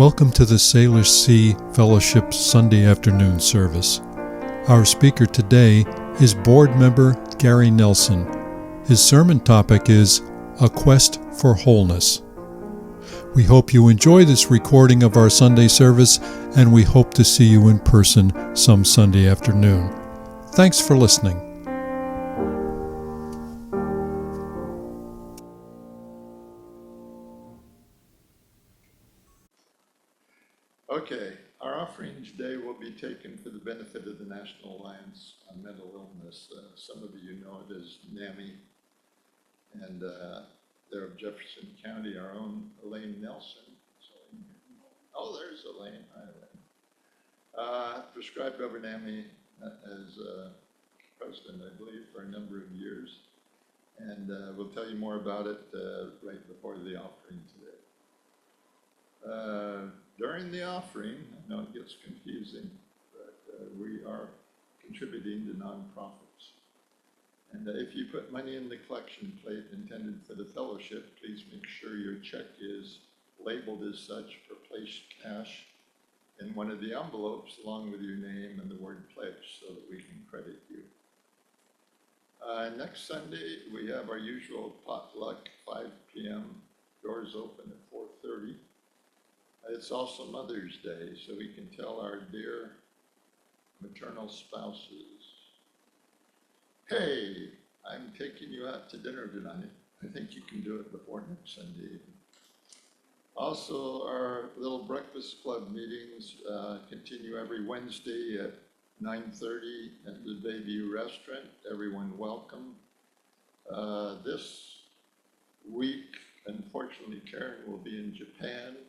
Welcome to the Salish Sea Fellowship Sunday afternoon service. Our speaker today is board member Gary Nelson. His sermon topic is A Quest for Wholeness. We hope you enjoy this recording of our Sunday service, and we hope to see you in person some Sunday afternoon. Thanks for listening. Okay, our offering today will be taken for the benefit of the National Alliance on Mental Illness. Some of you know it as NAMI, and they're of Jefferson County, our own Elaine Nelson. Oh, there's Elaine. Hi, Elaine. Prescribed over NAMI as president, I believe, for a number of years, and we'll tell you more about it right before the offering today. During the offering, I know it gets confusing, but we are contributing to nonprofits. And if you put money in the collection plate intended for the fellowship, please make sure your check is labeled as such for place cash in one of the envelopes along with your name and the word pledge so that we can credit you. Next Sunday, we have our usual potluck, 5 p.m., doors open at 4:30. It's also Mother's Day, so we can tell our dear maternal spouses, hey, I'm taking you out to dinner tonight. I think you can do it before next Sunday evening. Also, our little breakfast club meetings continue every Wednesday at 9:30 at the Bayview Restaurant. Everyone welcome. This week, unfortunately, Karen will be in Japan.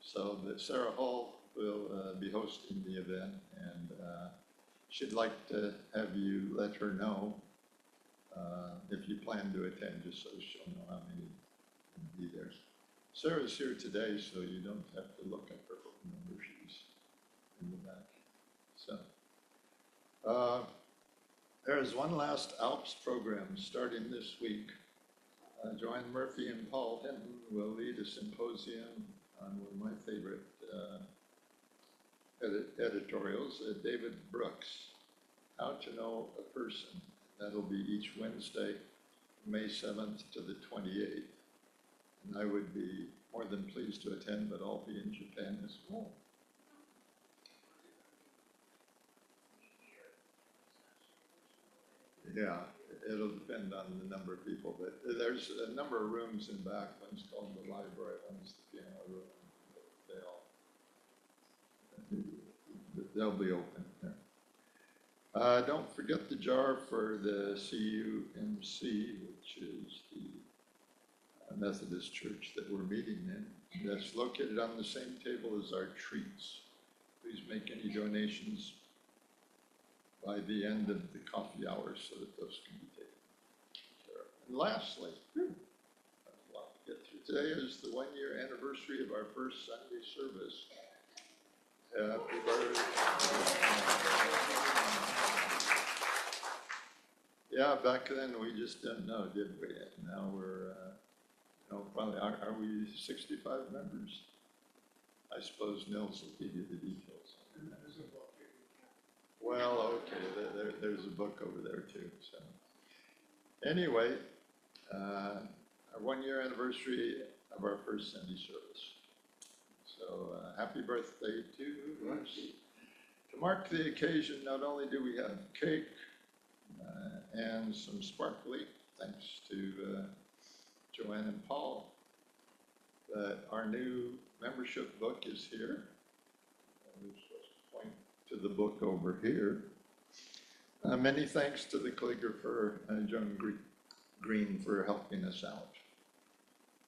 So that Sarah Hall will be hosting the event, and she'd like to have you let her know if you plan to attend, just so she'll know how many will be there. Sarah's here today, so you don't have to look up her phone number. She's in the back. So there is one last ALPS program starting this week. Joanne Murphy and Paul Hinton will lead a symposium on one of my favorite editorials, David Brooks, How to Know a Person. That'll be each Wednesday, May 7th to the 28th. And I would be more than pleased to attend, but I'll be in Japan as well. Yeah, it'll depend on the number of people, but there's a number of rooms in back. One's called the library, one's the piano room. They'll be open there. Don't forget the jar for the CUMC, which is the Methodist church that we're meeting in. That's located on the same table as our treats. Please make any donations by the end of the coffee hour so that those can be taken care of. And lastly, that's a lot to get through. Today is the 1-year anniversary of our first Sunday service. Happy birthday. Yeah, back then we just didn't know, did we? Now we're, probably, are we 65 members? I suppose Nils will give you the details. Well, okay, there's a book over there too. So anyway, our 1-year anniversary of our first Sunday service. So happy birthday to us. To mark the occasion, not only do we have cake and some sparkly, thanks to Joanne and Paul, but our new membership book is here. We're supposed to point to the book over here. Many thanks to the calligrapher, Joan Green, for helping us out.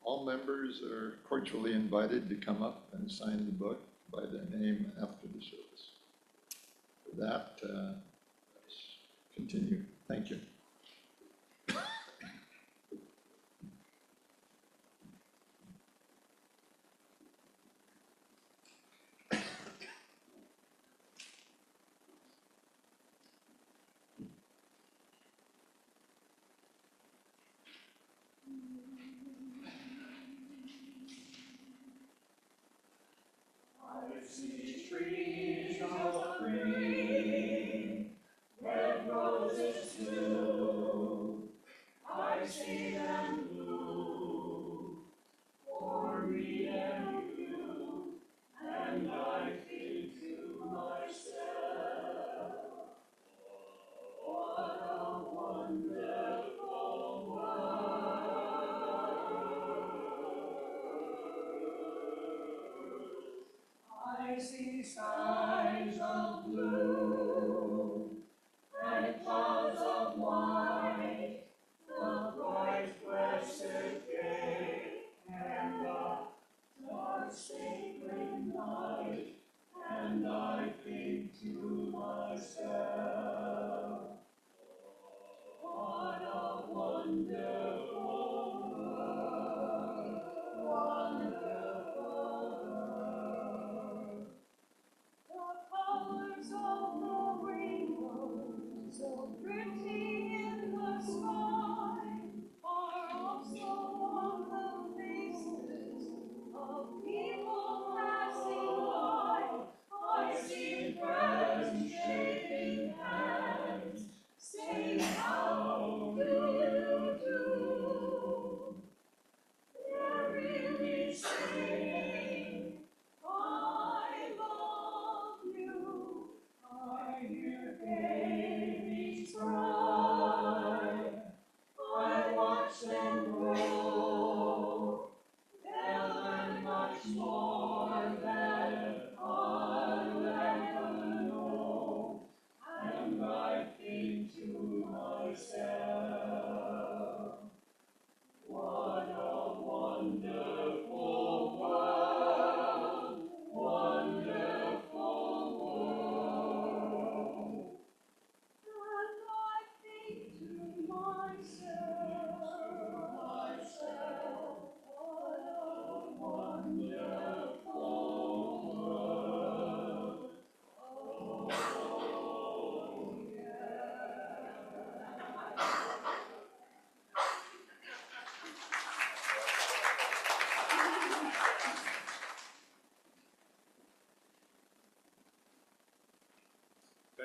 All members are cordially invited to come up and sign the book by their name after the service. For that, let's continue. Thank you.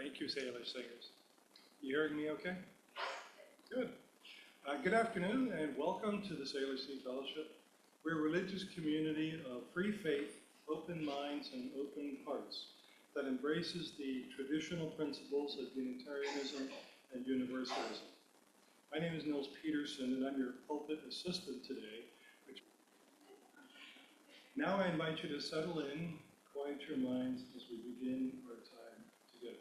Thank you, Salish singers. You hearing me okay? Good. Good afternoon and welcome to the Salish Sea Fellowship. We're a religious community of free faith, open minds, and open hearts that embraces the traditional principles of Unitarianism and Universalism. My name is Nils Peterson and I'm your pulpit assistant today. Now I invite you to settle in, quiet your minds as we begin our time together.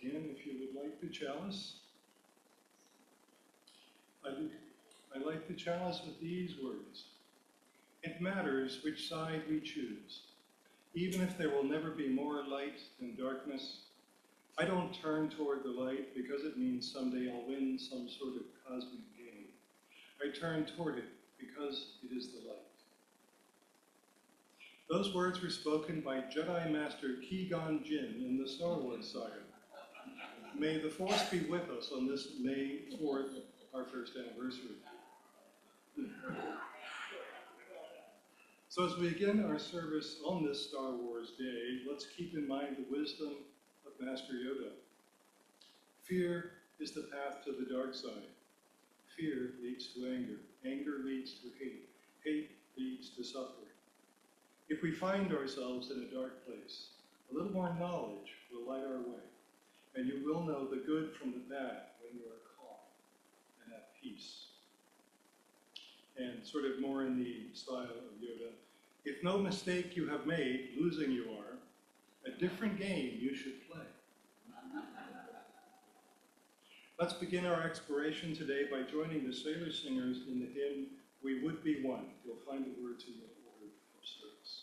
Dan, if you would like the chalice. I like the chalice with these words. It matters which side we choose. Even if there will never be more light than darkness, I don't turn toward the light because it means someday I'll win some sort of cosmic game. I turn toward it because it is the light. Those words were spoken by Jedi Master Qui-Gon Jinn in the Star Wars saga. May the Force be with us on this May 4th, our first anniversary. So as we begin our service on this Star Wars day, let's keep in mind the wisdom of Master Yoda. Fear is the path to the dark side. Fear leads to anger. Anger leads to hate. Hate leads to suffering. If we find ourselves in a dark place, a little more knowledge will light our way, and you will know the good from the bad when you are calm and at peace. And sort of more in the style of Yoda, if no mistake you have made, losing you are, a different game you should play. Let's begin our exploration today by joining the Salish singers in the hymn, We Would Be One. You'll find the words in your order of service.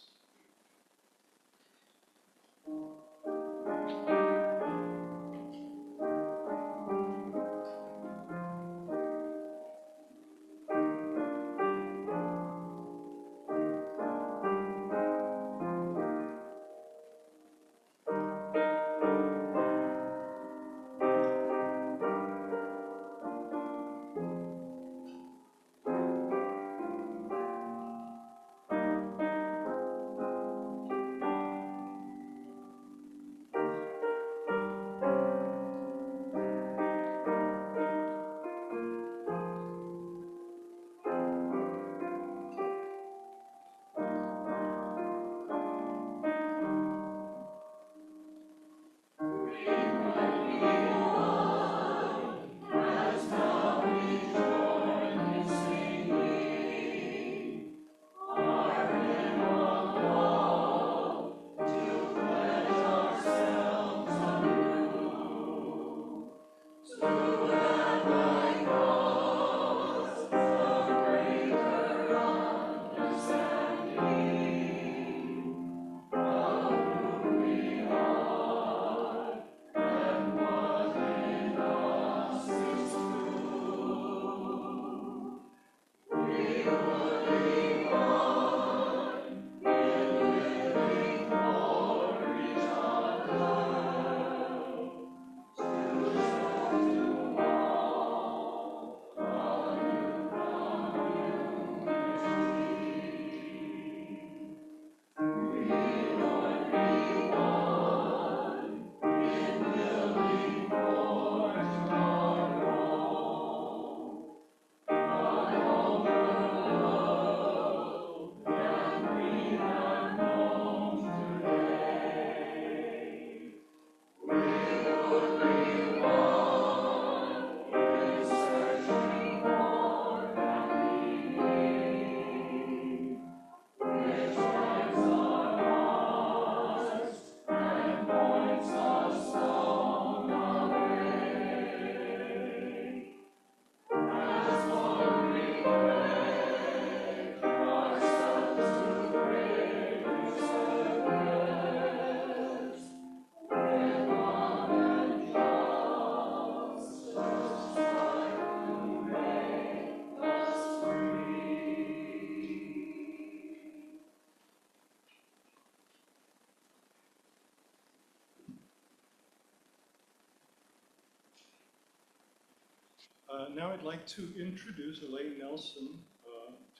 Now I'd like to introduce Elaine Nelson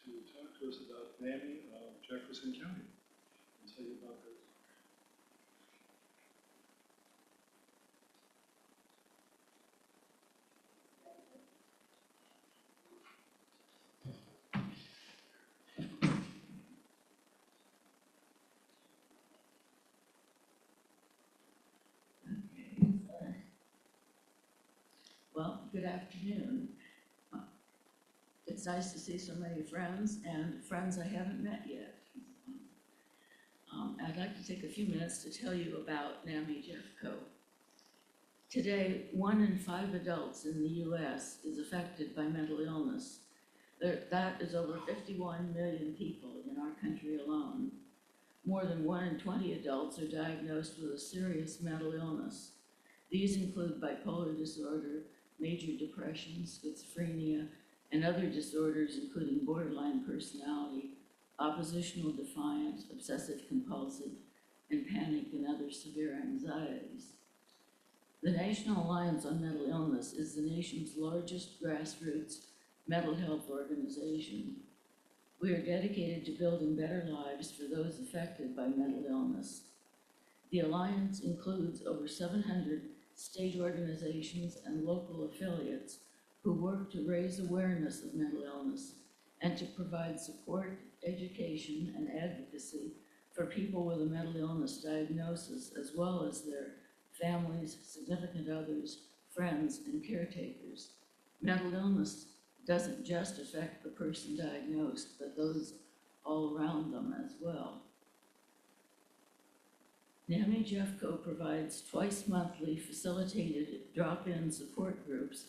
to talk to us about NAMI Jefferson County and tell you about this. Well, good afternoon. It's nice to see so many friends and friends I haven't met yet. I'd like to take a few minutes to tell you about NAMI Jeffco. Today, 1 in 5 adults in the U.S. is affected by mental illness. That is over 51 million people in our country alone. More than 1 in 20 adults are diagnosed with a serious mental illness. These include bipolar disorder, major depression, schizophrenia, and other disorders including borderline personality, oppositional defiance, obsessive compulsive, and panic and other severe anxieties. The National Alliance on Mental Illness is the nation's largest grassroots mental health organization. We are dedicated to building better lives for those affected by mental illness. The Alliance includes over 700 state organizations and local affiliates who work to raise awareness of mental illness and to provide support, education, and advocacy for people with a mental illness diagnosis, as well as their families, significant others, friends, and caretakers. Mental illness doesn't just affect the person diagnosed, but those all around them as well. NAMI Jeffco provides twice monthly facilitated drop-in support groups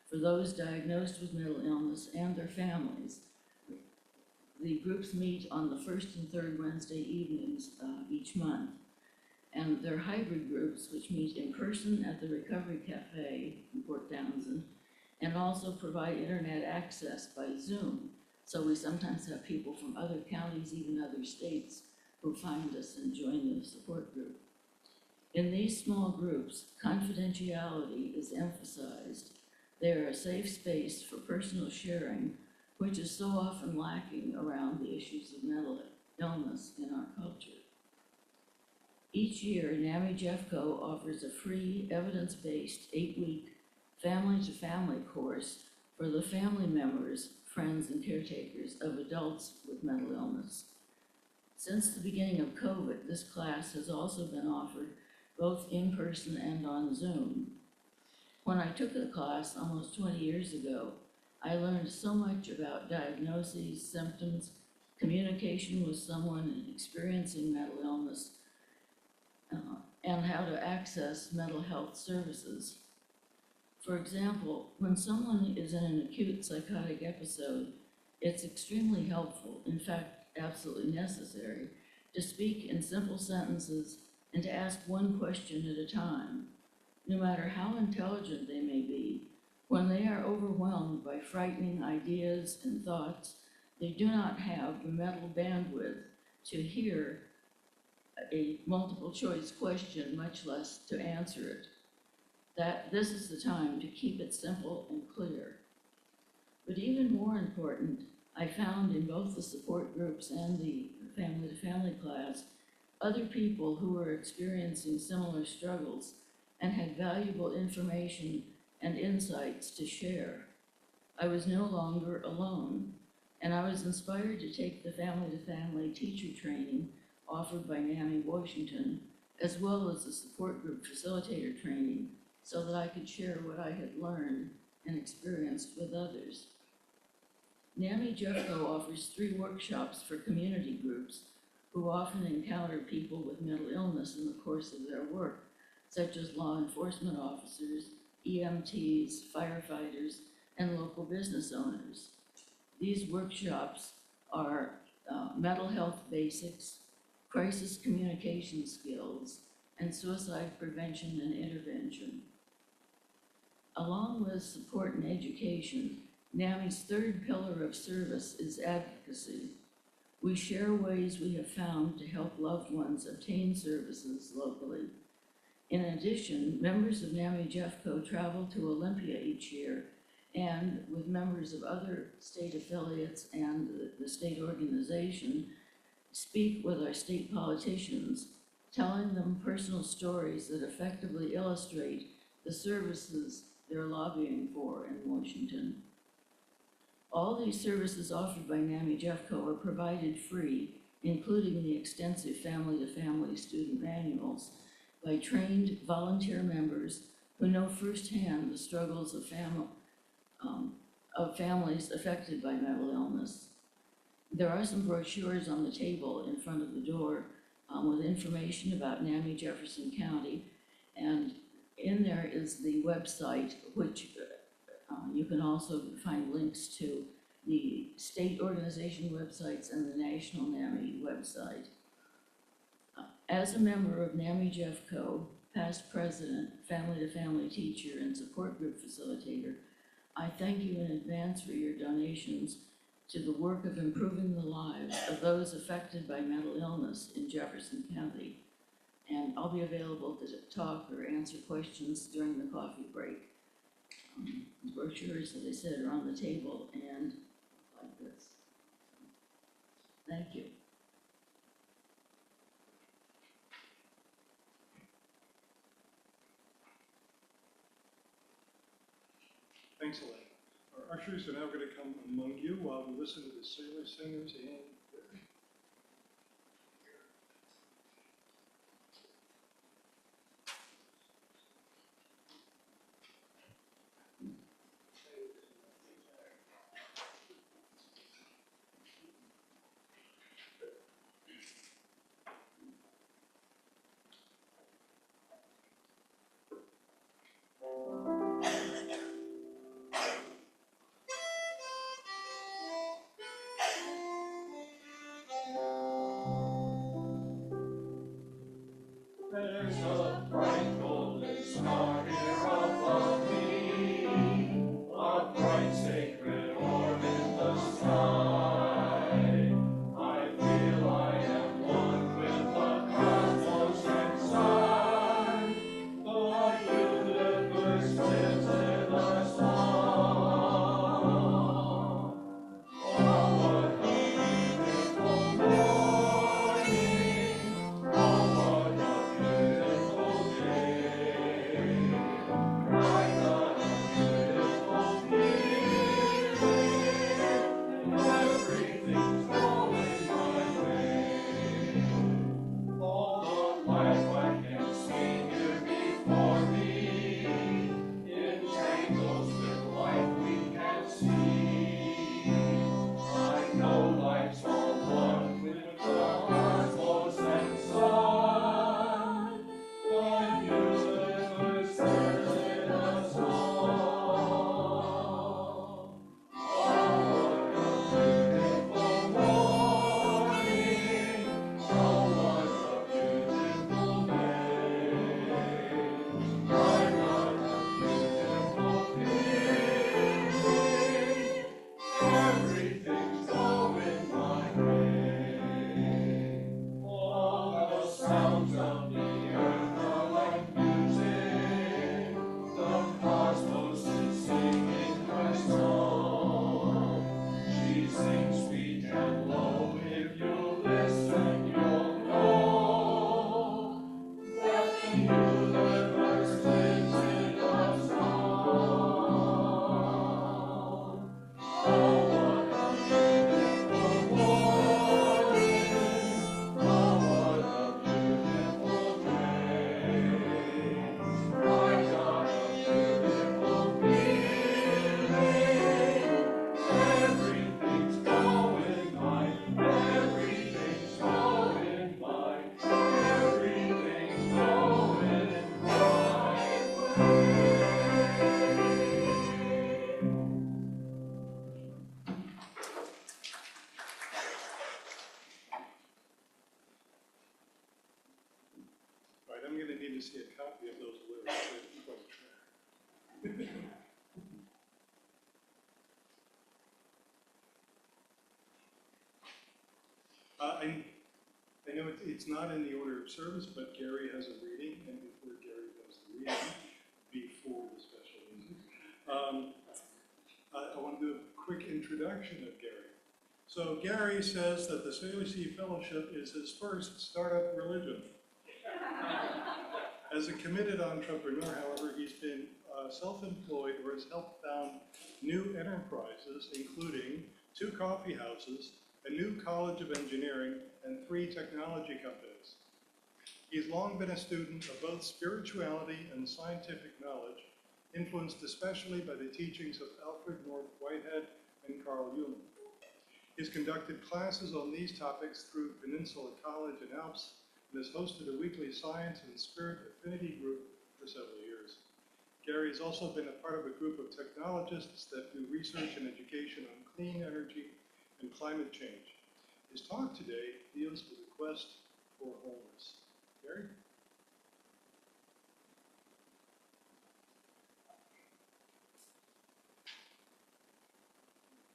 for those diagnosed with mental illness and their families. The groups meet on the first and third Wednesday evenings each month. And they're hybrid groups which meet in person at the Recovery Cafe in Port Townsend and also provide internet access by Zoom. So we sometimes have people from other counties, even other states, who find us and join the support group. In these small groups, confidentiality is emphasized. They are a safe space for personal sharing, which is so often lacking around the issues of mental illness in our culture. Each year, NAMI Jeffco offers a free, evidence-based 8-week family-to-family course for the family members, friends, and caretakers of adults with mental illness. Since the beginning of COVID, this class has also been offered both in person and on Zoom. When I took the class almost 20 years ago, I learned so much about diagnoses, symptoms, communication with someone experiencing mental illness, and how to access mental health services. For example, when someone is in an acute psychotic episode, it's extremely helpful, in fact, absolutely necessary, to speak in simple sentences and to ask one question at a time. No matter how intelligent they may be, when they are overwhelmed by frightening ideas and thoughts, they do not have the mental bandwidth to hear a multiple choice question, much less to answer it. This is the time to keep it simple and clear. But even more important, I found in both the support groups and the family-to-family class, other people who were experiencing similar struggles and had valuable information and insights to share. I was no longer alone, and I was inspired to take the family-to-family teacher training offered by NAMI Washington, as well as the support group facilitator training, so that I could share what I had learned and experienced with others. NAMI Jeffco offers 3 workshops for community groups who often encounter people with mental illness in the course of their work, such as law enforcement officers, EMTs, firefighters, and local business owners. These workshops are mental health basics, crisis communication skills, and suicide prevention and intervention. Along with support and education, NAMI's 3rd pillar of service is advocacy. We share ways we have found to help loved ones obtain services locally. In addition, members of NAMI Jeffco travel to Olympia each year and with members of other state affiliates and the state organization, speak with our state politicians, telling them personal stories that effectively illustrate the services they're lobbying for in Washington. All these services offered by NAMI Jeffco are provided free, including the extensive family-to-family student manuals, by trained volunteer members who know firsthand the struggles of families affected by mental illness. There are some brochures on the table in front of the door with information about NAMI Jefferson County, and in there is the website, which you can also find links to the state organization websites and the national NAMI website. As a member of NAMI Jeffco, past president, family-to-family teacher, and support group facilitator, I thank you in advance for your donations to the work of improving the lives of those affected by mental illness in Jefferson County. And I'll be available to talk or answer questions during the coffee break. The brochures, as I said, are on the table and like this. Thank you. Thanks, Elaine. Our ushers are now going to come among you while we listen to the Salish singers and There's a bright golden star here above me, a bright sacred orb in the sky. I feel I am one with the cosmos inside. The universe lives in us all. Oh, what a beautiful morning! Oh, what a beautiful day! I got a beautiful feeling. Everything's going my way. All the life I can see here before me, entangles with life we can see. I know life's all one with the cosmos and sun. The universe lives in us all. Oh, what a beautiful morning! Oh, what a beautiful day! I got a beautiful feeling. Everything's going my way. All the sounds of the earth are like music. The cosmos is singing her song. She sings sweet and low. If you listen, you'll know that the universe lives in us all. Oh, what a beautiful morning! Oh, what a beautiful day! I got a beautiful feeling. Everything's going my, everything's going my, everything's going my way. all right, I'm going to need to see a copy of those lyrics to keep on track. I know it's not in the order of service, but Gary has a reading, and before Gary does the reading, before the special music, I want to do a quick introduction of Gary. So Gary says that the Salish Fellowship is his first startup religion. As a committed entrepreneur, however, he's been self-employed or has helped found new enterprises, including 2 coffee houses, a new college of engineering, and 3 technology companies. He's long been a student of both spirituality and scientific knowledge, influenced especially by the teachings of Alfred North Whitehead and Carl Jung. He's conducted classes on these topics through Peninsula College in Alps and has hosted a weekly science and spirit affinity group for several years. Gary has also been a part of a group of technologists that do research and education on clean energy and climate change. His talk today deals with the quest for wholeness. Gary?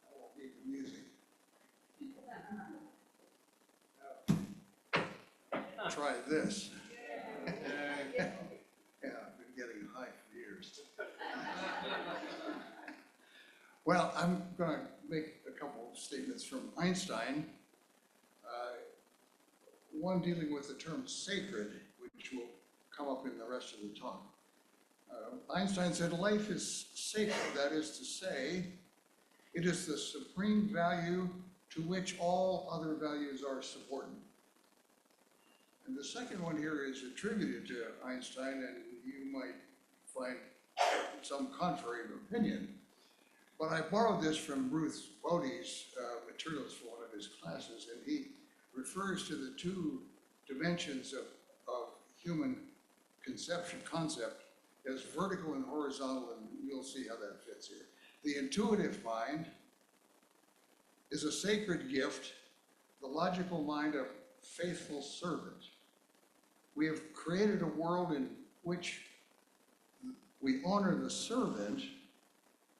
I won't need the music. Try this. Yeah, I've been getting high for years. Well, I'm going to make a couple of statements from Einstein. One dealing with the term sacred, which will come up in the rest of the talk. Einstein said, life is sacred. That is to say, it is the supreme value to which all other values are subordinate. And the second one here is attributed to Einstein, and you might find some contrary opinion. But I borrowed this from Ruth Bodie's materials for one of his classes, and he refers to the 2 dimensions of human concept as vertical and horizontal, and you'll see how that fits here. The intuitive mind is a sacred gift, the logical mind a faithful servant. We have created a world in which we honor the servant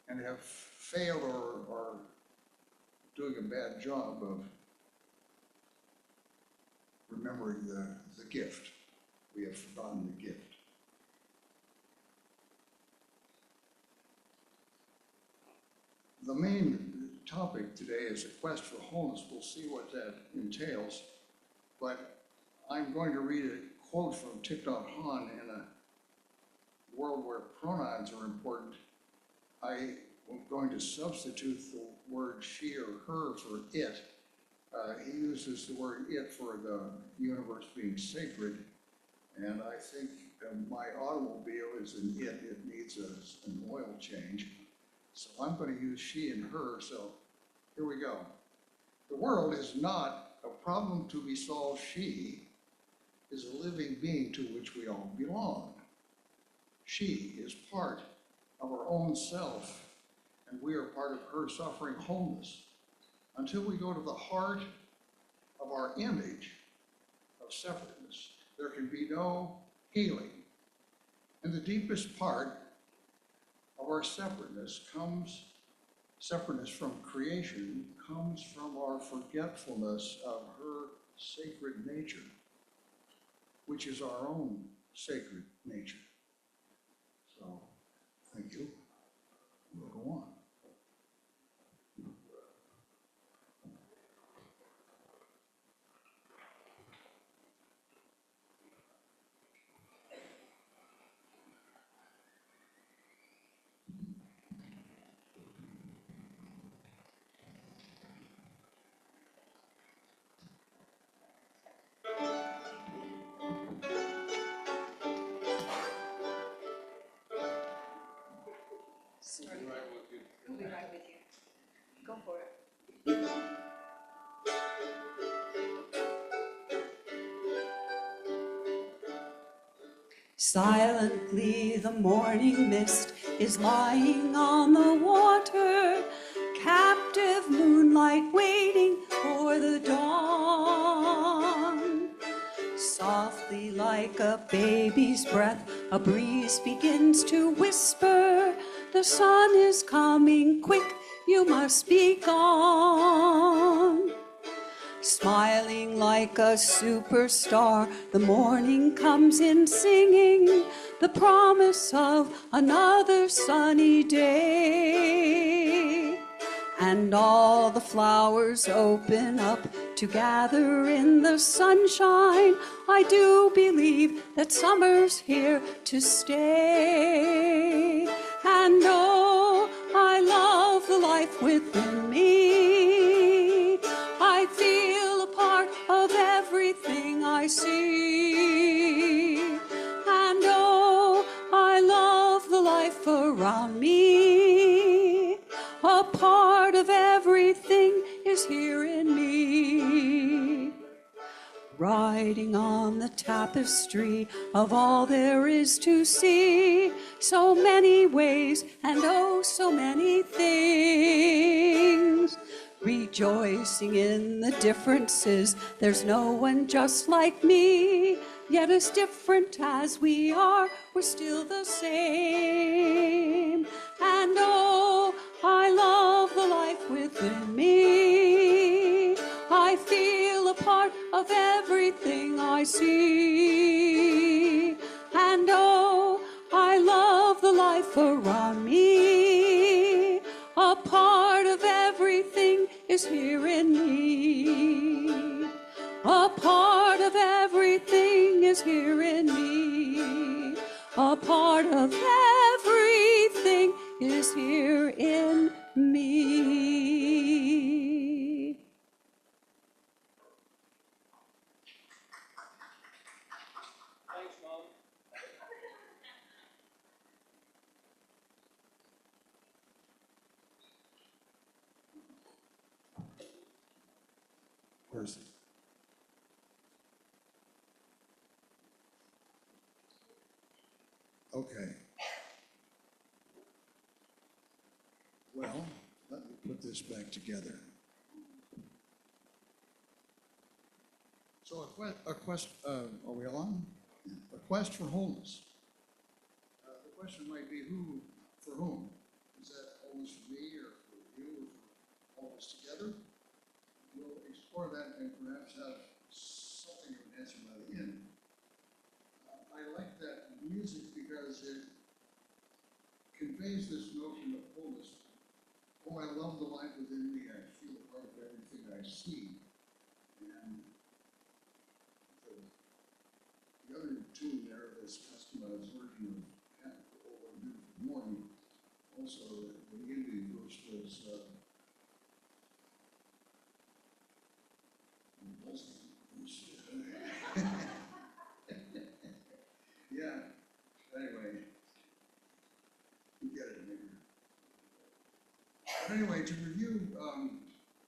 and have failed or doing a bad job of remembering the gift. We have forgotten the gift. The main topic today is a quest for wholeness. We'll see what that entails, but I'm going to read a quote from Thich Nhat Hanh. In a world where pronouns are important, I am going to substitute the word she or her for it. He uses the word it for the universe being sacred, and I think my automobile is an it. It needs an oil change. So I'm going to use she and her, so here we go. The world is not a problem to be solved. She is a living being to which we all belong. She is part of our own self, and we are part of her suffering wholeness. Until we go to the heart of our image of separateness, there can be no healing. And the deepest part of our separateness from creation, comes from our forgetfulness of her sacred nature, which is our own sacred nature. So, thank you. We'll go on. We'll be right with you. Go for it. Silently the morning mist is lying on the water, captive moonlight waiting for the dawn. Softly like a baby's breath, a breeze begins to whisper, the sun is coming quick, you must be gone. Smiling like a superstar, the morning comes in singing the promise of another sunny day. and all the flowers open up to gather in the sunshine. I do believe that summer's here to stay. And oh, I love the life within me. I feel a part of everything I see. And oh, I love the life around me. A part of everything is here in me. Riding on the tapestry of all there is to see. So many ways and oh, so many things. Rejoicing in the differences, there's no one just like me. Yet as different as we are, we're still the same. And oh, I love the life within me. I feel a part of everything I see. And oh, I love the life around me. A part of everything is here in me. A part of everything is here in me. A part of everything is here in me. Thanks, Mom. Where's it? Okay. Well, let me put this back together. So are we on? A quest for wholeness. The question might be who, for whom? Is that wholeness for me or for you or for all of us together? We'll explore that and perhaps have something of an answer by the end. I like that music because it conveys this notion of wholeness. Oh, I love the life within me. I feel a part of everything I see. And the other tune there, this customized version of Oh, What a Beautiful Morning, also the ending verse was yeah, anyway, you get it maybe. But anyway, to review,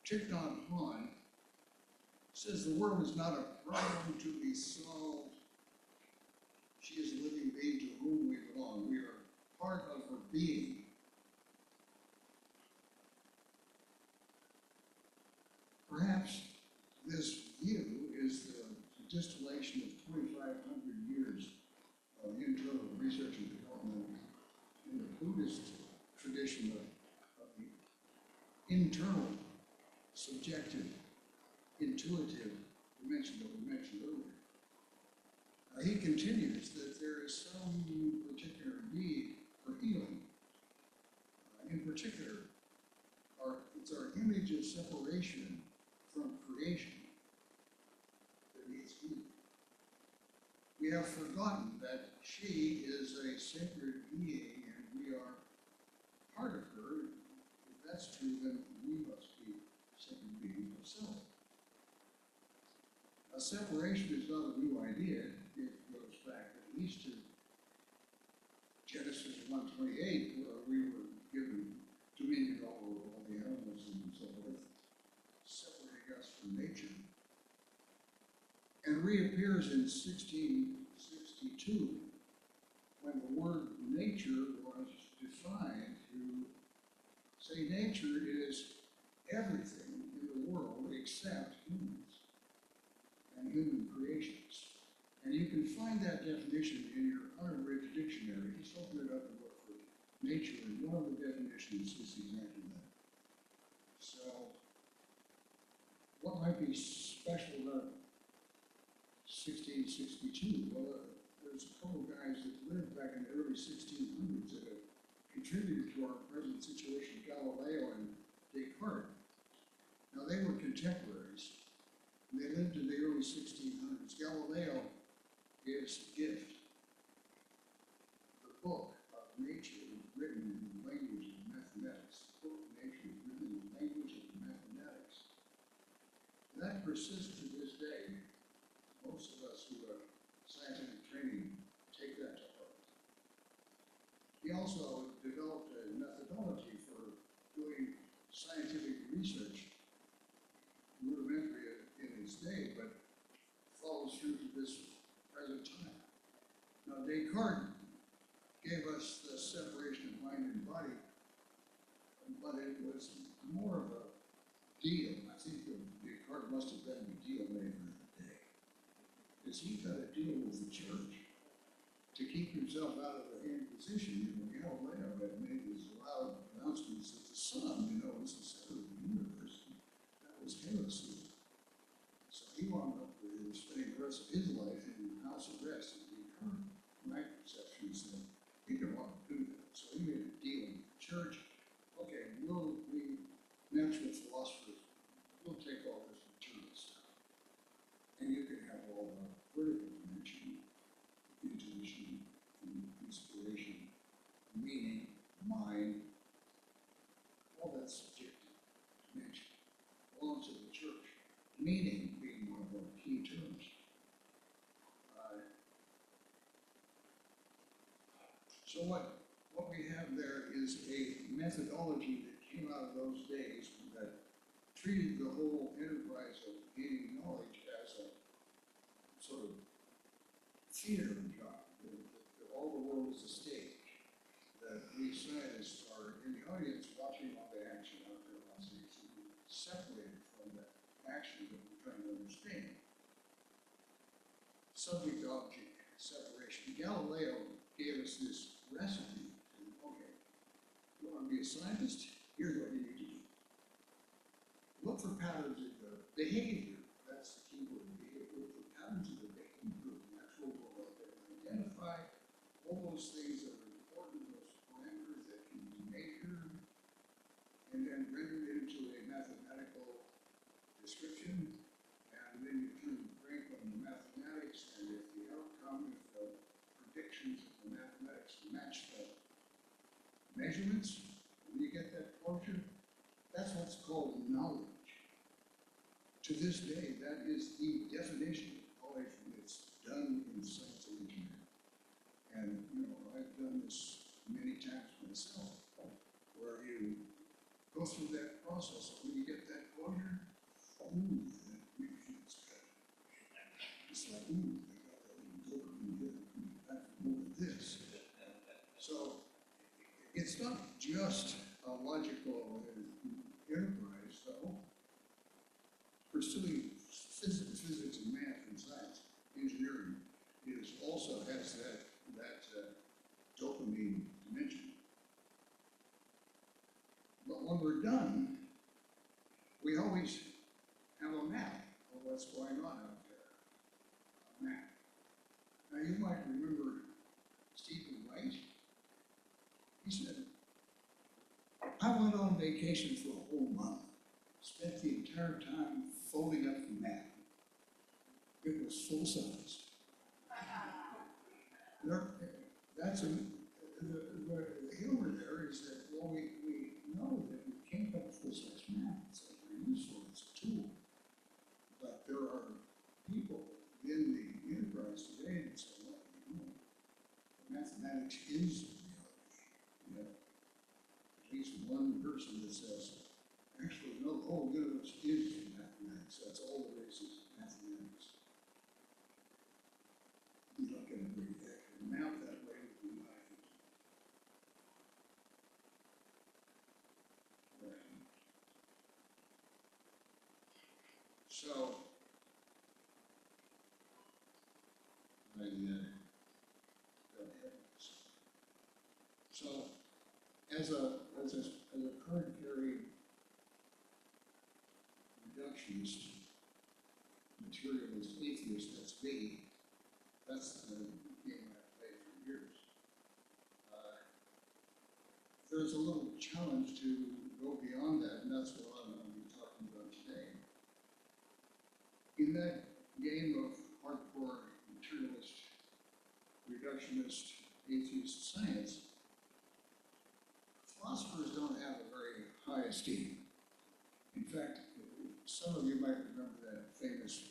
Thich Nhat Hanh says the world is not a problem to be solved. She is a living being to whom we belong. We are part of her being. Perhaps this view is the distillation of 2,500 years of internal research and development in the Buddhist tradition of the internal, subjective, intuitive dimension that we mentioned earlier. He continues that there is some particular need for healing. In particular, it's our image of separation from creation that needs healing. We have forgotten that she is a sacred being and we are part of her. If that's true, then we must be sacred beings ourselves. Separation is not a new idea. It goes back at least to Genesis 1:28, where we were given dominion over all the animals and so forth, separating us from nature, and reappears in 1662 when the word nature was defined to say nature is everything in the world except humans and human creations. And you can find that definition in your unabridged dictionary. Just open it up and look for nature, and one of the definitions is exactly that. So, what might be special about 1662? Well, there's a couple of guys that lived back in the early 1600s that have contributed to our present situation. Galileo and Descartes. Now, they were contemporaries, and they lived in the early 1600s. Galileo gave us a gift. The book of nature was written in the language of mathematics. The book of nature is written in the language of mathematics. And that persists to this day. Most of us who have scientific training take that to heart. He also developed a methodology for doing scientific research, rudimentary in its day, but follows through to this present time. Now, Descartes gave us the separation of mind and body, but it was more of a deal. I think that Descartes must have been the deal maker of the day, because he got a deal with the church to keep himself out of the Inquisition. You know, Galileo had made his loud pronouncements that the sun, is the center of the universe. That was heresy. So he wound up spending the rest of his life in the house of rest. And Descartes, my perception, said he didn't want to do that. So he made a deal with the church. Okay, we natural philosophers, we'll take all this material stuff. And you can have all the vertical dimension, intuition, inspiration, meaning, mind, all that subjective dimension belongs to the church. Meaning being one of our key terms. So what we have there is a methodology that came out of those days that treated the whole enterprise of gaining knowledge as a sort of theater job. That all the world is a stage. That we scientists are in the audience watching all the action out there on stage, and we're separated from that action that we're trying to understand. Subject-object separation. Galileo gave us this recipe. Okay, you want to be a scientist? Here's what you need to do. Look for patterns in the behavior. That's the key word, behavior. Look for patterns in the behavior of the natural world that identify all those things that are important, those parameters that can be measured, and then render it into a mathematical description. And then you turn the crank on the mathematics, and if the outcome, if the predictions of the mathematics match the measurements, when you get that closure, that's what's called knowledge. To this day, that is the definition of knowledge when it's done in science and engineering. And, I've done this many times myself, where you go through that process, and when you get that closure, ooh, that really feels good. It's like, ooh, I got that little dopamine hit, back for more of this. So, it's not just a logical enterprise, though. Pursuing physics and math and science, engineering, also has that dopamine dimension. But when we're done, we always have a map of what's going on out there. A map. Now you might remember Stephen Wright. He said, I went on vacation for a whole month, spent the entire time folding up the map. It was full size. The humor there is that, we know that we can't have a full-size map. It's like very useful, it's a tool. But there are people in the enterprise today that say, mathematics is reality. You have at least one person that says, actually, no, the whole universe is in mathematics. That's all there is mathematics. You're not going to bring that map that way with the mind. So, so as a current theory reductionist, materialist, atheist, that's me. That's the game I've played for years. There's a little challenge to go beyond that, and that's reductionist, atheist science, philosophers don't have a very high esteem. In fact, some of you might remember that famous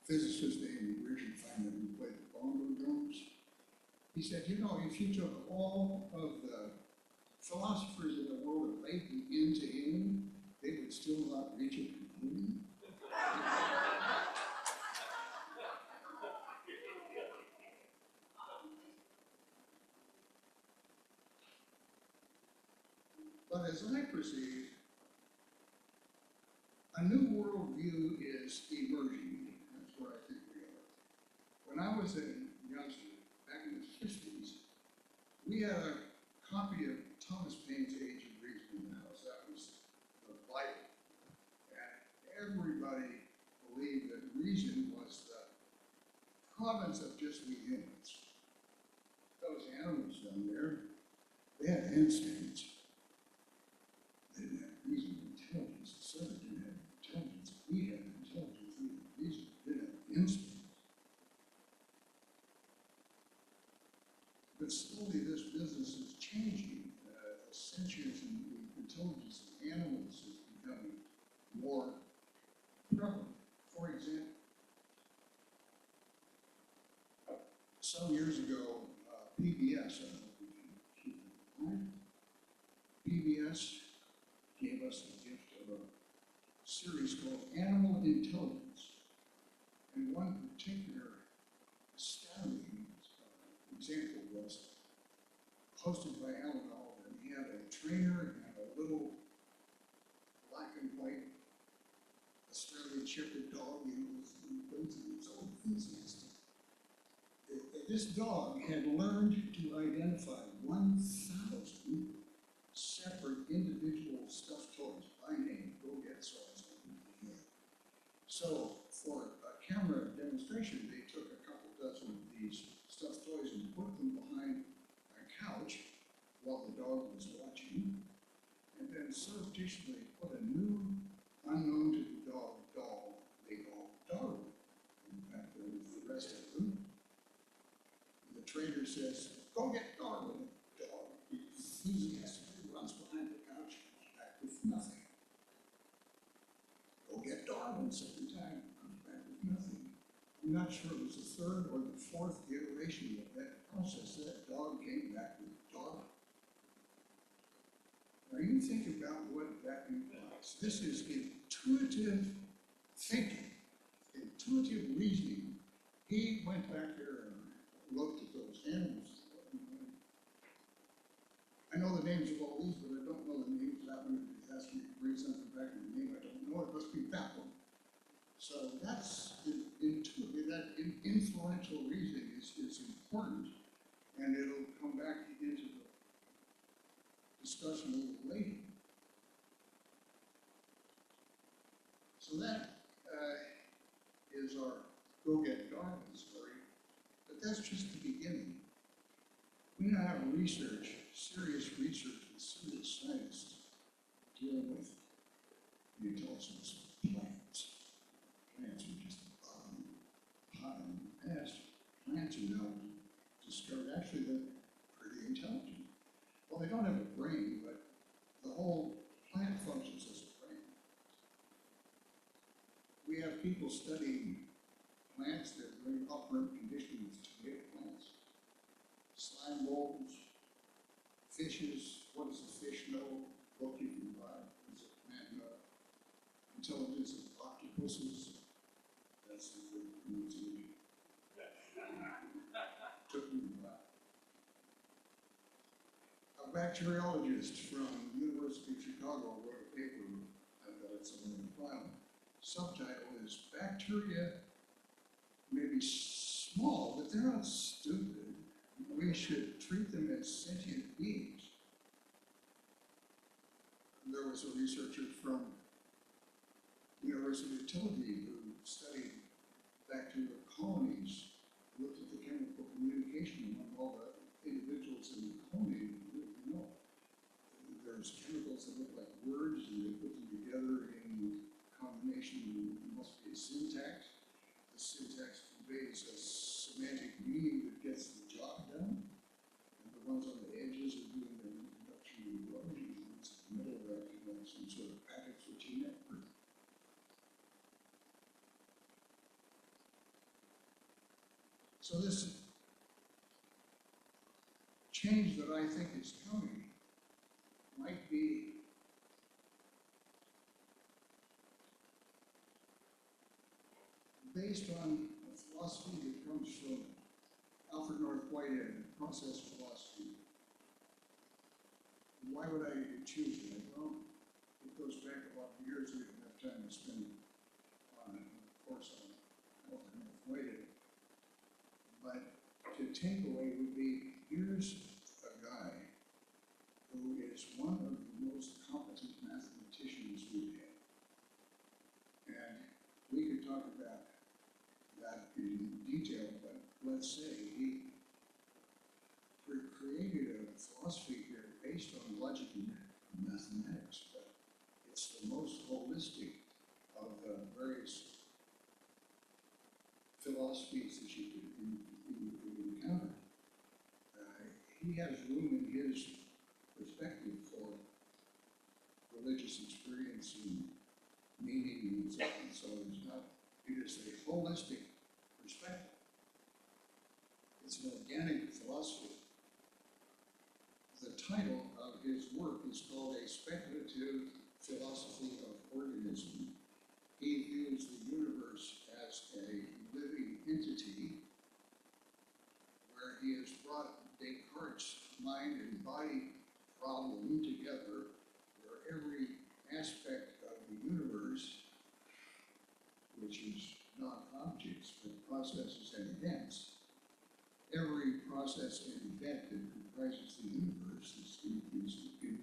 physicist named Richard Feynman who played the bongo drums. He said, you know, if you took all of the philosophers in the world and laid them end to end, they would still not reach a conclusion. But as I perceive, a new worldview is emerging. That's where I think we are. When I was a youngster, back in the 50s, we had a copy of Thomas Paine's Age of Reason in the house. That was the Bible. And everybody believed that reason was the province of just we humans. Those animals down there, they had instincts. They didn't have reason or intelligence. The servant didn't have intelligence. We had intelligence. We had reason. We didn't have instincts. But slowly this business is changing. The sentience and the intelligence of animals is becoming more prevalent. For example, some years ago, PBS, I don't know if you can keep it in mind, PBS gave us the gift of a series called Animal Intelligence. And one particular astounding example was hosted by Alan Alda. He had a trainer and a little black and white Australian Shepherd dog, you know, was so enthusiastic. This dog had learned to identify 1,000 separate individual stuffed toys by name. Go get so and so. So for a camera demonstration, they took a couple dozen of these stuffed toys and put them behind a couch while the dog was watching, and then surreptitiously put a new, unknown to the dog doll they called Darwin back there with the rest of them. The trainer says, "Go get Darwin." The dog enthusiastically runs behind the couch and comes back with nothing. "Go get Darwin," second time, comes back with nothing. I'm not sure it was the third or the fourth iteration of that process. That dog came back with Darwin. Now you think about what that implies. This is intuitive thinking, intuitive reasoning. He went back there and looked at those animals. I know the names of all these, but I don't know the names of that one. If you ask me to bring something back in the name, I don't know. It must be that one. So that's intuitive, that influential reasoning is important, and it'll come back into the discussion a little later. So that is our Go Get Darwin story, but that's just the beginning. We now have research, serious research with serious scientists dealing with the intelligence of plants. Plants are just hot in the past. Plants are now discovered, actually, they're pretty intelligent. Well, they don't have a brain, but the whole plant functions as a brain. We have people studying plants that are in operant condition with tomato plants, slime molds, fishes. What does a fish know? Book you can buy. Does a plant know? Intelligence of octopuses. That's the good pronunciation. Took me a while. A bacteriologist from University of Chicago wrote a paper. I've got it somewhere in the file. Subtitle is "Bacteria may be small, but they're not stupid. We should treat them as sentient beings." There was a researcher from University of Tel Aviv who studied bacterial colonies, looked at the chemical communication among all the individuals in the colony. You know, there's chemicals that look like words, and they put them together in combination. It must be a syntax. The syntax conveys a semantic meaning that gets the So this change that I think is coming might be based on a philosophy that comes from Alfred North Whitehead, process philosophy. Why would I choose it? Well, it goes back a lot of years. We didn't have time to spend on it, of course, on Alfred North Whitehead. But to take away would be, here's a guy who is one of the most competent mathematicians we've had. And we could talk about that in detail, but let's say he created a philosophy here based on logic and mathematics, but it's the most holistic of the various philosophies that you could encounter. He has room in his perspective for religious experience and meaning and so on. So it is a holistic perspective. It's an organic philosophy. The title of his work is called A Speculative Philosophy of Organism. He views the universe as a living entity where he has brought Descartes' mind and body problem together, where every aspect of the universe, which is not objects but processes and events, every process and event that comprises the universe is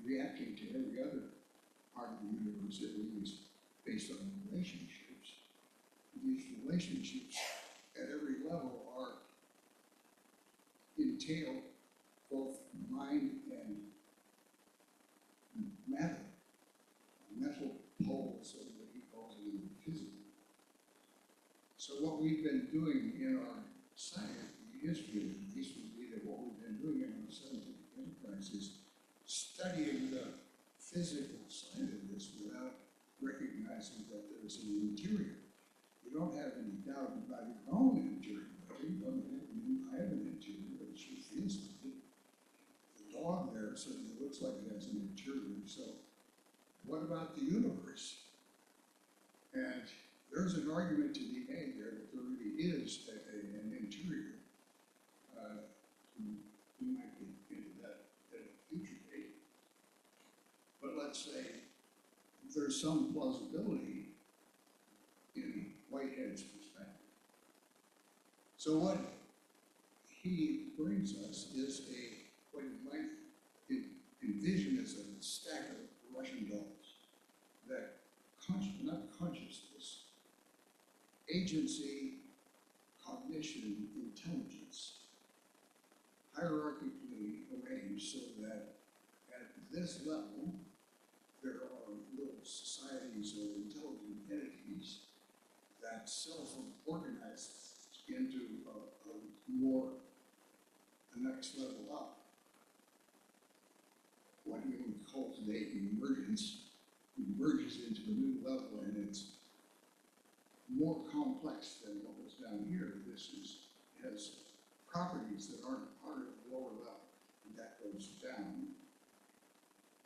reacting to every other part of the universe that is based on relationships. These relationships at every level entail both mind and matter, mental poles, as what he calls it in physics. So what we've been doing in our scientific history, at least would be that what we've been doing in our scientific enterprise is studying the physical side of this without recognizing that there is an interior. You don't have any doubt about your own interior. I have an interior, but it sure feels like it. The dog there certainly looks like it has an interior. So what about the universe? And there's an argument to be made there that there really is an interior. We might get into that at a future date. But let's say there's some plausibility in Whitehead's perspective. So what he brings us is what you might envision as a stack of Russian dolls that not consciousness, agency, cognition, intelligence, hierarchically arranged so that at this level, there are little societies of intelligent entities that self-organize into the next level up. What we would call today emergence, emerges into a new level, and it's more complex than what was down here. This has properties that aren't part of the lower level, and that goes down.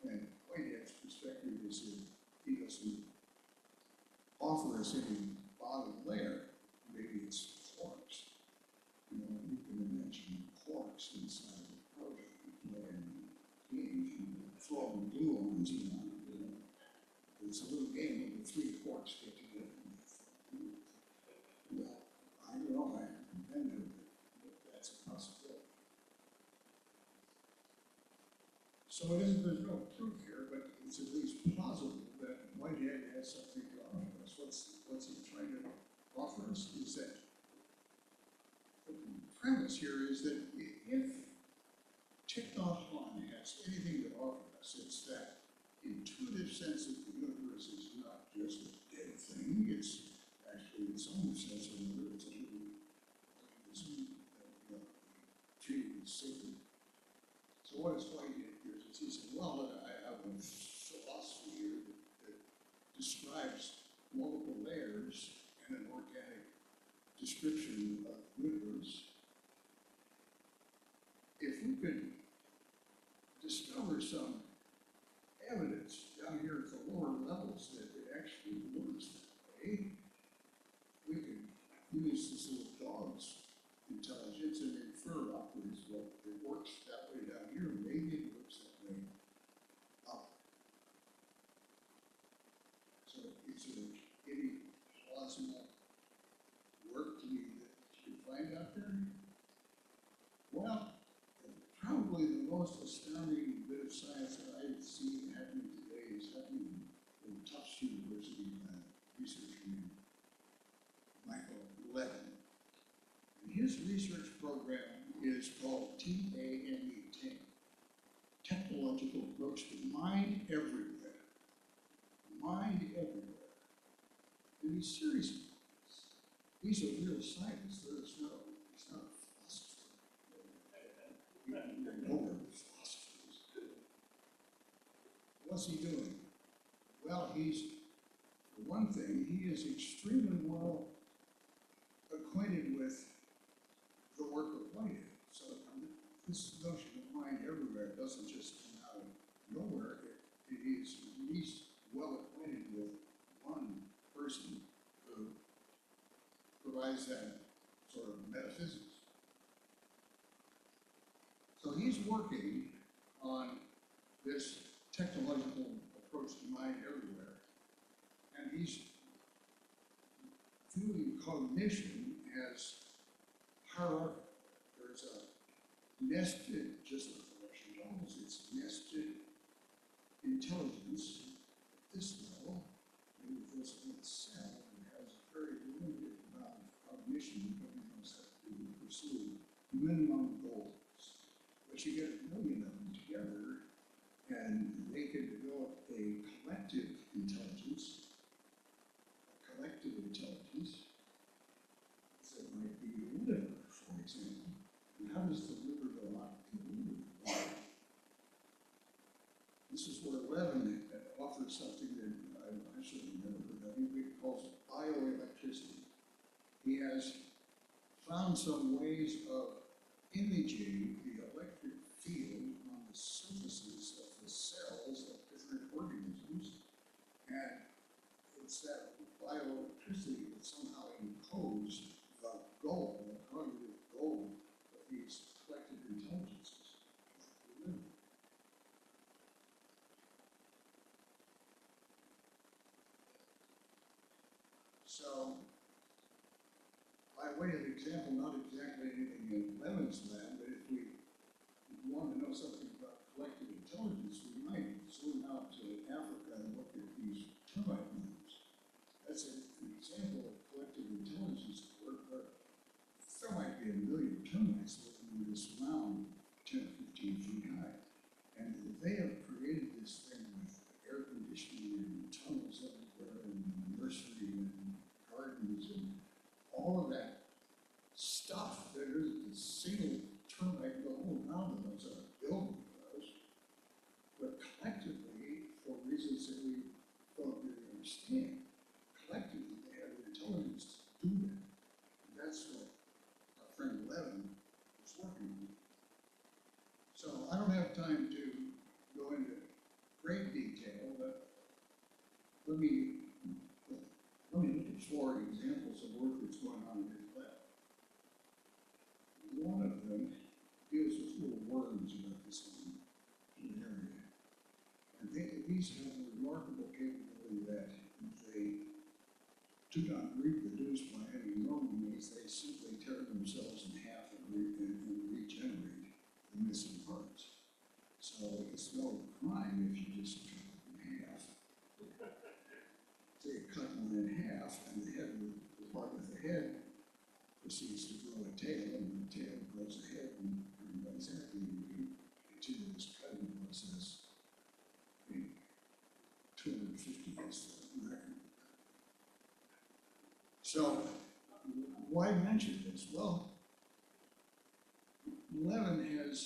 And Whitehead's perspective is that he doesn't offer us any bottom layer. Maybe it's quarks. You can imagine quarks inside the program playing games and throwing gluons around. It's a little game where the three quarks get together. Well, I don't know, I haven't been there, but that's a possibility. So there's no proof here, but it's at least plausible that Whitehead has something to offer us. What's he trying to offer us is that the premise here is that if Thich Nhat Hanh has anything to offer us, it's that intuitive sense that the universe is not just a dead thing, it's actually in some sense or another, it's a living organism that treated as sacred. So what is Whitehead here? He said, well, I have a philosophy here that describes multiple layers and an organic description of the universe, could discover some evidence down here at the lower levels that it actually works that way, we could use this little dog's intelligence and infer upwards. Well, it works that way down here, maybe it works that way up. So it's any plausible work to me that you can find out there? Well, probably the most astounding bit of science that I've seen happening today is happening in Tufts University by a researcher named Michael Levin. And his research program is called TAME, Technological Approach to Mind Everywhere. Mind Everywhere. And he's serious about this. He's a real scientist. He's not a philosopher. You know where the philosopher is. What's he doing? Well, for one thing, he is extremely well acquainted with the work of Whitehead. So this notion of mind everywhere doesn't just come out of nowhere. It is at least well acquainted with one person who provides that sort of metaphysics. So he's working on this technological approach to mind everywhere, and he's viewing cognition as hierarchical. There's a nested, just like the dolls, it's nested intelligence at this level, maybe this little cell that has a very limited amount of cognition that nobody knows how to pursue minimum goals. But you get a million of them together, and they can develop a collective intelligence that might be a liver, for example. And how does the liver go out to the liver? This is where Levin offers something that I should have never heard of. He calls it bioelectricity. He has found some ways of imaging the electric field on the surfaces of the cells of different organisms, and it's that bioelectricity that somehow encodes the goal, the cognitive goal of these collective intelligences. So, by way of example, not exactly anything in Levin's lab, but if we want to know something about collective intelligence, we might zoom out to Africa and look at these termite mounds. That's an example of collective intelligence at work, but there might be a million termites living in this mound 10 or 15 feet high. And they have created this thing with air conditioning and tunnels everywhere and nursery and gardens and all of that stuff. There isn't a single termite in the whole mound that knows how to build one of those. But collectively, for reasons that we don't really understand, collectively they have the intelligence to do that. And that's what our friend Levin was working on. So I don't have time to go into great detail, but let me look at 4 examples of work that's going on in his lab. One of them deals with little worms about this area. And these have a remarkable capability that if they do not reproduce by any normal means, they simply tear themselves in half and regenerate the missing parts. So it's no crime if you just cut them in half. So you cut one in half, and the part with the head proceeds to grow a tail, and the tail grows a head, and everybody's happy. And we continue this cutting process. 250 is the record. So, why mention this? Well, Levin has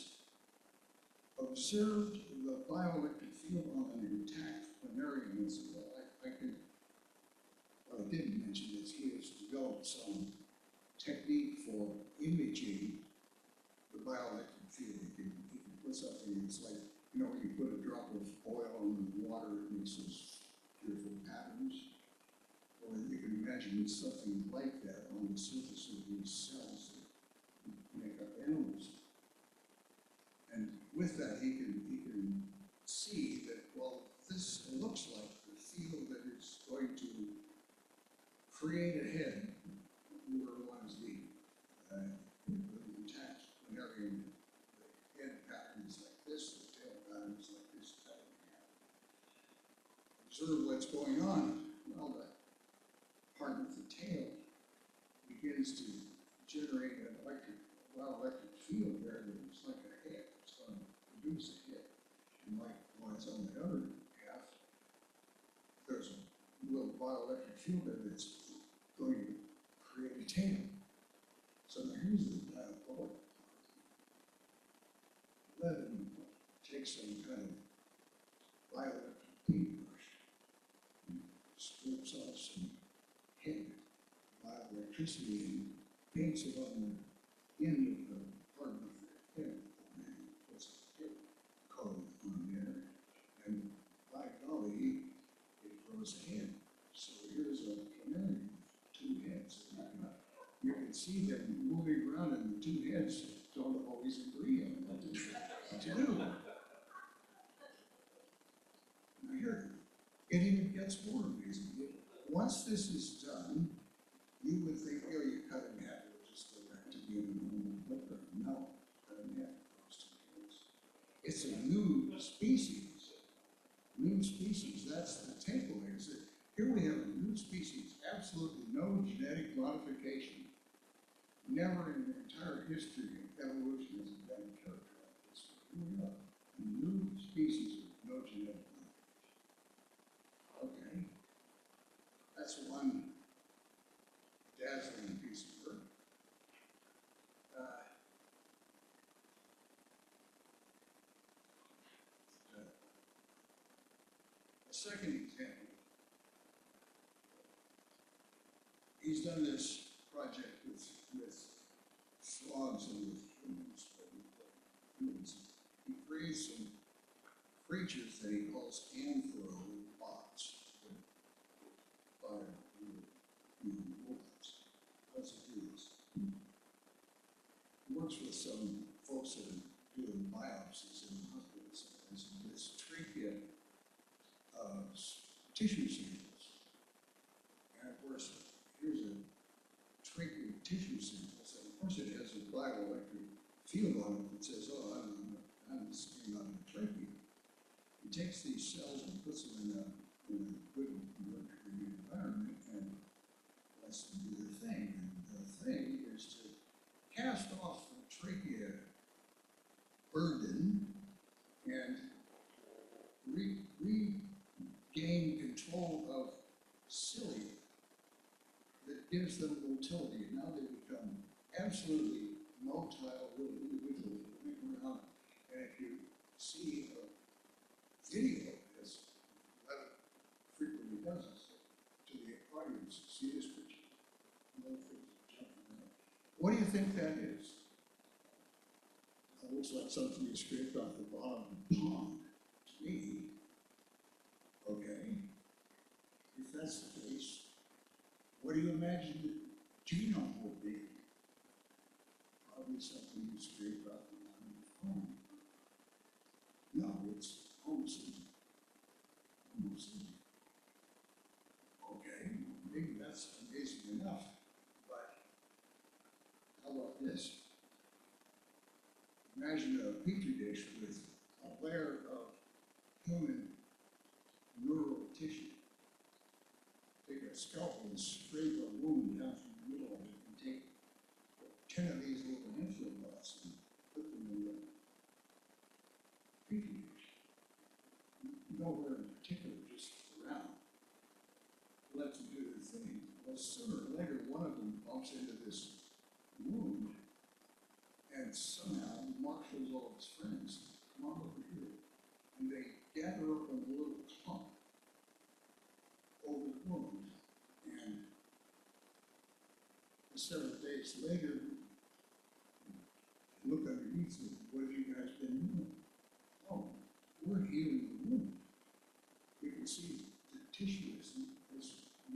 observed the bioelectric field on an intact planarian incident. What I didn't mention is he has developed some technique for imaging the bioelectric field. He can something, it's like, you know, when you put a drop of oil in the water, it makes those beautiful patterns. Or you can imagine something like that on the surface of these cells that make up animals. And with that, he can see that, well, this looks like the field that is going to create a head where one is the intact planarian. The head pattern is like this, the tail pattern is like this. Observe what's going on. Well, the part of the tail begins to generate an electric field there that looks like a head. It's going to produce a head. And likewise on the other half, there's a little bioelectric field there that's going to create a tail. So now here's the diabolic part. Let him take some kind of bioelectric paintbrush and scrapes off some head bioelectricity and paints it on the end of the part of the head. And puts a head color on there. And by golly, it grows a head. So here's a canary with two heads. You can see them moving around, and the two heads don't always agree on what to do. Now here, it even gets more amazing. Once this is done, you would think, oh, you cut in half, it'll just go back to being a normal clipper. No, cut in half, it goes to heads. It's a new species. New species, that's the takeaway, is that here we have a new species, absolutely no genetic modification. Never in the entire history of evolution has it been characterized this way. Here we are, a new species with no genetic modification. Okay, that's one dazzling piece of work. A second example, he's done this project with frogs and with humans. He creates some creatures that he calls anthropods. Robots. How does he do this? He works with some folks that are doing biopsies in the hospital sometimes, and gets trachea tissue samples. And of course, here's a trachea tissue samples, and of course it has a bioelectric field on it that says, oh, I'm sitting on a trachea. He takes these cells and puts them in a good mercury environment and lets them do their thing. And the thing is to cast off the trachea burden and regain control of cilia that gives them motility. And now they become absolutely motile little individuals that move around. And if you see a video of this, that frequently does this to the audience, see this picture. What do you think that is? It looks like something you scraped off the bottom of the pond to me. Okay. If that's the case, what do you imagine the genome will be? Probably something you scraped off the bottom of the pond. No, it's homocene. Homocene. Okay, maybe that's amazing enough, but how about this? Imagine a petri dish with a layer of human neural tissue. Take a scalpel and scrape a wound down through the middle of it and take 10 of these little anthropods and put them in the petri dish. Nowhere in particular, just around. Let them do their thing. Well, sooner or later, one of them bumps into this wound and somehow marshals all of his friends. Come on over here. And they gather up in a little clump over the wound. And several days later, look underneath it. What have you guys been doing? we're healing the wound. We can see the tissue is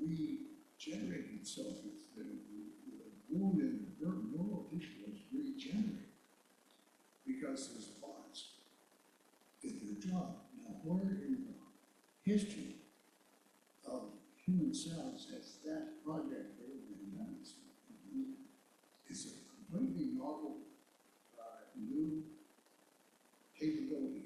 regenerating itself. The wound and the burnt neural tissue is regenerating because there's bonds in their job. Now, where in the history of human cells has that project ever been done? It's a completely novel, new capability.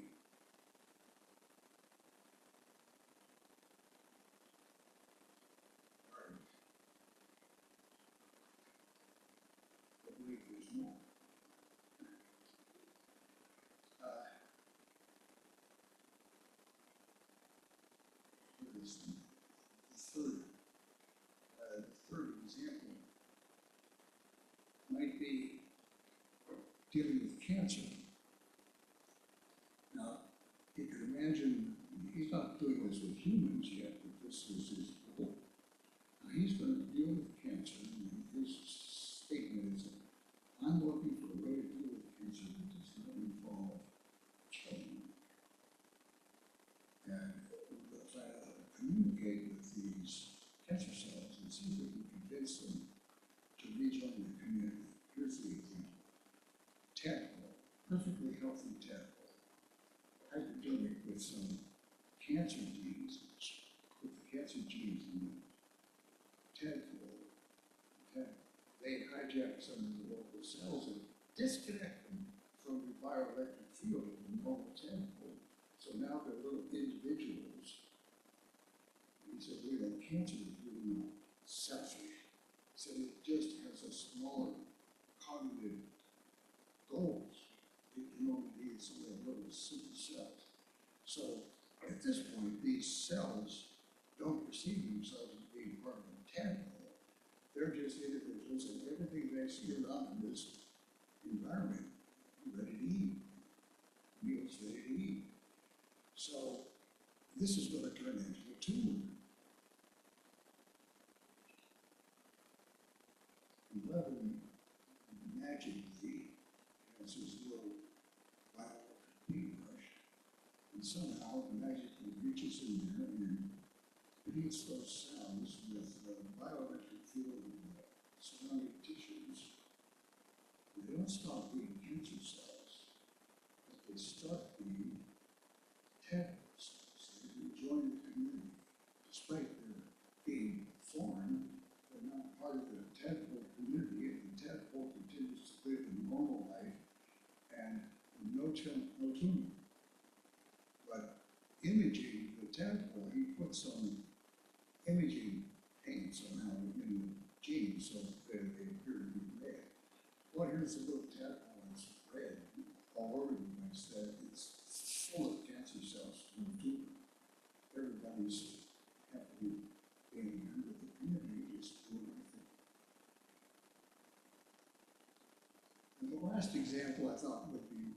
I believe there's more. What is the third example might be dealing with cancer. Now, you can imagine, he's not doing this with humans yet, but this is his goal. Now, he's going to deal with cancer, and his statement is that I'm looking for a way to deal with cancer that does not involve children. And we'll try to communicate with these cancer cells and see if we can convince them to rejoin the community. Here's the example. Tadpole, perfectly healthy tadpole, hypodermic with some cancer genes, put the cancer genes in the tadpole. They hijack some of the local cells and disconnect them from the bioelectric field of the normal tadpole. So now they're little individuals. He said, really, that cancer is really not selfish. He said it just has a smaller cognitive goals. It can only be so they have little simple cells. So at this point, these cells don't perceive themselves as being part of a tadpole. They're just individuals, and everything they see around in this environment, ready to eat, meals ready to eat. So this is going to turn into a tumor. 11 magically has his little bioelectric paintbrush, and somehow it magically reaches in there and paints those cells with the bioelectric field of the surrounding tissues. They don't stop being cancer cells, but they start being tadpole cells. They rejoin the community. Despite their being foreign, they're not part of the tadpole community, and the tadpole continues to live a normal life and no tumor. But imaging the tadpole, he put some imaging paint somehow in the genes so that they appear to be red. Well, here's the little tadpole that's red all over the place, that it's full of cancer cells, no tumor. Everybody's happy being here with the community, just doing everything. And the last example I thought would be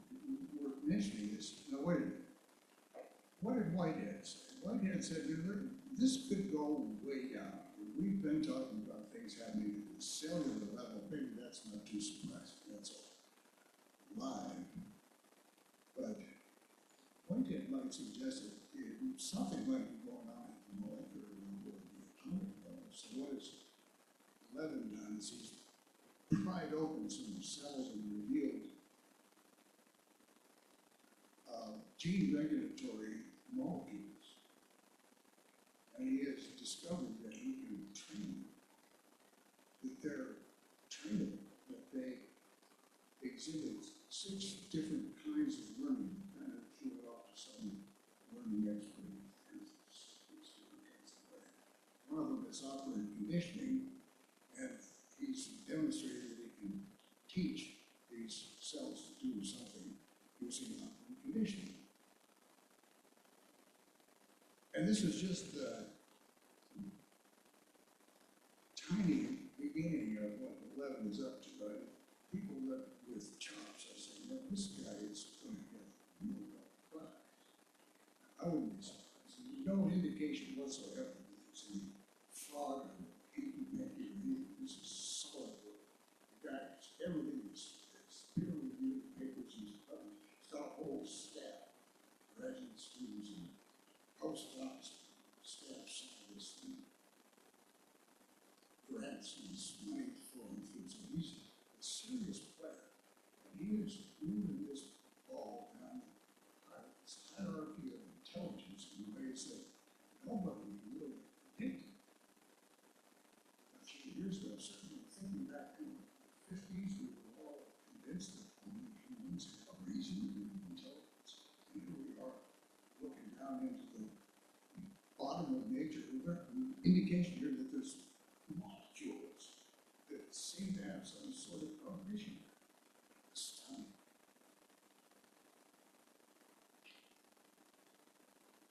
worth mentioning is, now wait a minute. What did Whitehead say? Whitehead said, this could go way down. We've been talking about things happening at the cellular level. Maybe that's not too surprising. That's all live. But Whitehead might suggest that something might be going on at the molecular level or the atomic level. So what has Levin done is he's pried open some cells and revealed gene regulatory molecules. And he has discovered that he can train them, that they're trainable, that they exhibit 6 different kinds of learning. Kind of threw it off to some learning expert. One of them is operant conditioning, and he's demonstrated that he can teach these cells to do something using operant conditioning. And this is just the tiny beginning of what Levin is up to. Right? People with chops are saying, well, this guy is going to get a Nobel Prize. I wouldn't be surprised. There's no indication whatsoever that there's any fraud or hanky-panky or anything. This is solid work. The guy, everything is peer-reviewed, papers he's published. He's got a whole staff, graduate Orthodox staff scientist, and grants and his money flowing through. So he's a serious player. And he is moving this ball down this hierarchy of intelligence in ways that nobody really predicted a few years ago. Certainly thinking back in the 50s, we were all convinced that only humans have reason and intelligence. And here we are looking down into the bottom of nature. We've got an indication here that there's molecules that seem to have some sort of cognition. Stunning.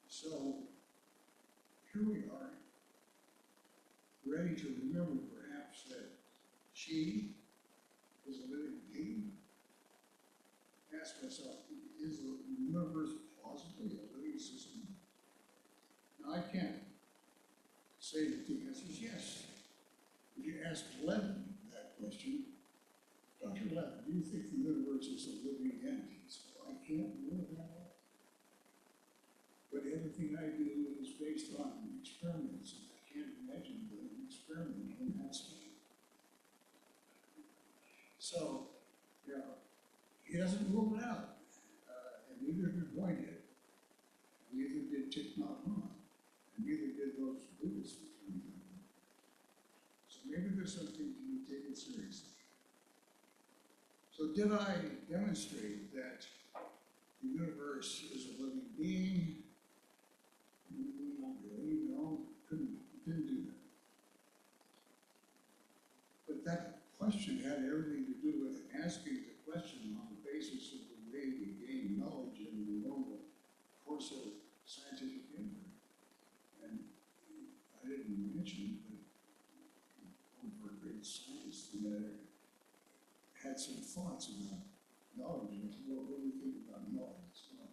So here we are, ready to remember perhaps that she is a living being. Ask myself, is the universe plausibly a living system? Now I can't say that the answer is yes. If you ask Levin that question, Dr. Levin, do you think the universe is a living entity? So I can't rule that out. But everything I do is based on experiments, and I can't imagine doing an experiment on that scale. So, yeah, he doesn't rule it out, and neither did Whitehead, neither did Thich Nhat Hanh, and neither did those Buddhists who came down. So maybe there's something to be taken seriously. So did I demonstrate that the universe is a living being? Not really, no, didn't do that. But that question had everything to do with asking the question on the basis of the way we gain knowledge in the normal course of scientific inquiry. And I didn't mention, but one of our great scientists had some thoughts about knowledge, and what do we think about knowledge? Well,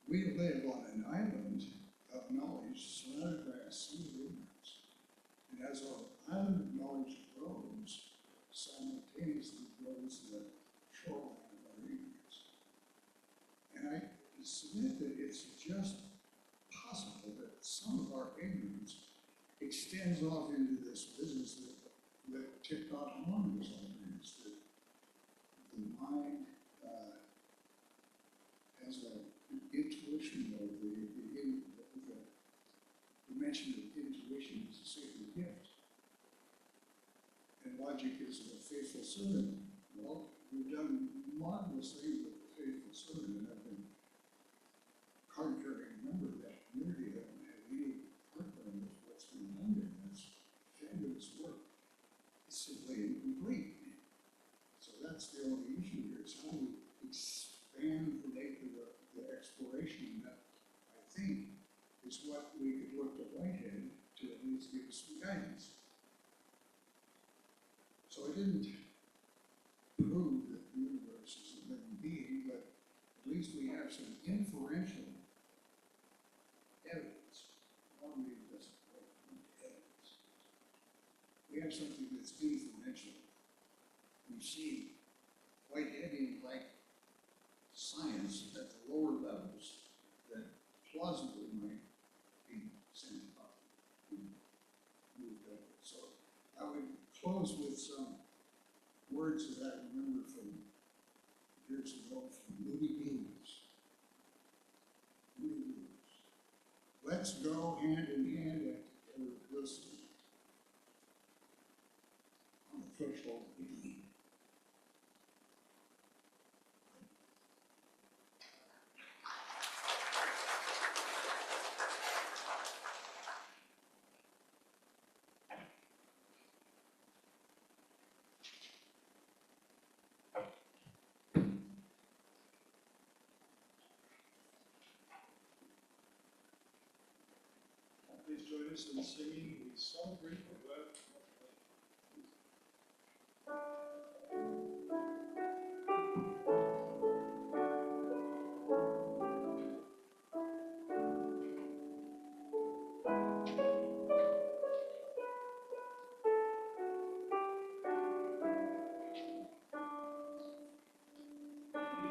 we live on an island of knowledge surrounded by a sea of ignorance. And as our island of knowledge grows, simultaneously grows the shoreline of our ignorance. And I submit that it's just possible that some of our ignorance extends off into this business that Thich Nhat Hanh was offering us, that the mind has an intuition, or the dimension of intuition is a sacred gift. And logic is a faithful servant. Well, we've done marvelous things with the faithful servant, and I've been card-carrying member of that community. I haven't had any heartburn with what's been done there. That's fabulous work. It's simply incomplete. So that's the only issue here, is how we expand the nature of the exploration that I think is what we could look to Whitehead to at least give us some guidance. So I didn't prove that the universe is a living being, but at least we have some inferential evidence. Normally it doesn't quite come to evidence. We have something that's inferential. We see Whiteheadian-like science at the lower levels that plausibly might be sent up and moved up. So I would close with some words that I remember from years ago from Moody Blues. Moody Blues. Let's go hand in hand at together glistening on the threshold of being. Please join us in singing "We Celebrate the Web of Life."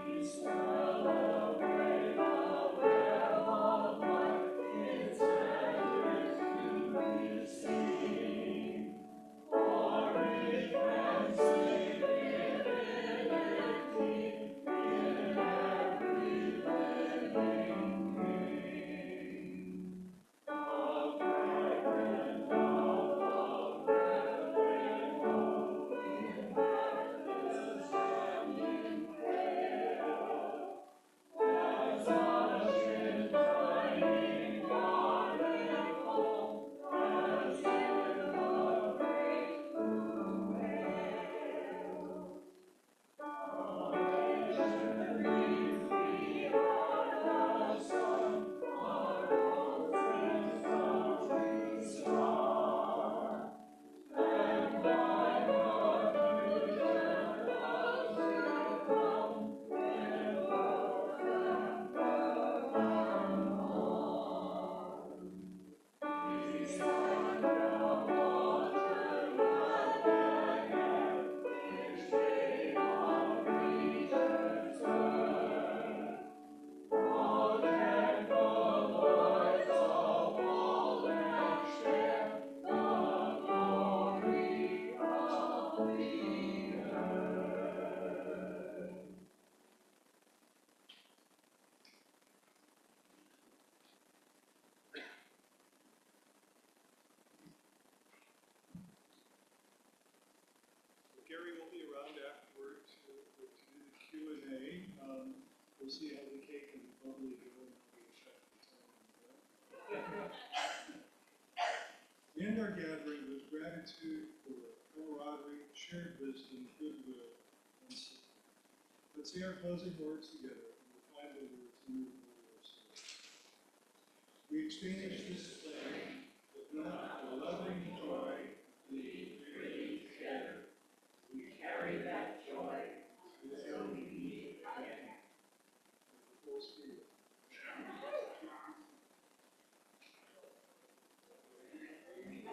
We celebrate the web of life. May. We'll see how the cake and the bubbly go and how we affect the time. We end our gathering with gratitude for camaraderie, shared wisdom, goodwill, and support. Let's say our closing words together and the final words in the order of service. We exchange this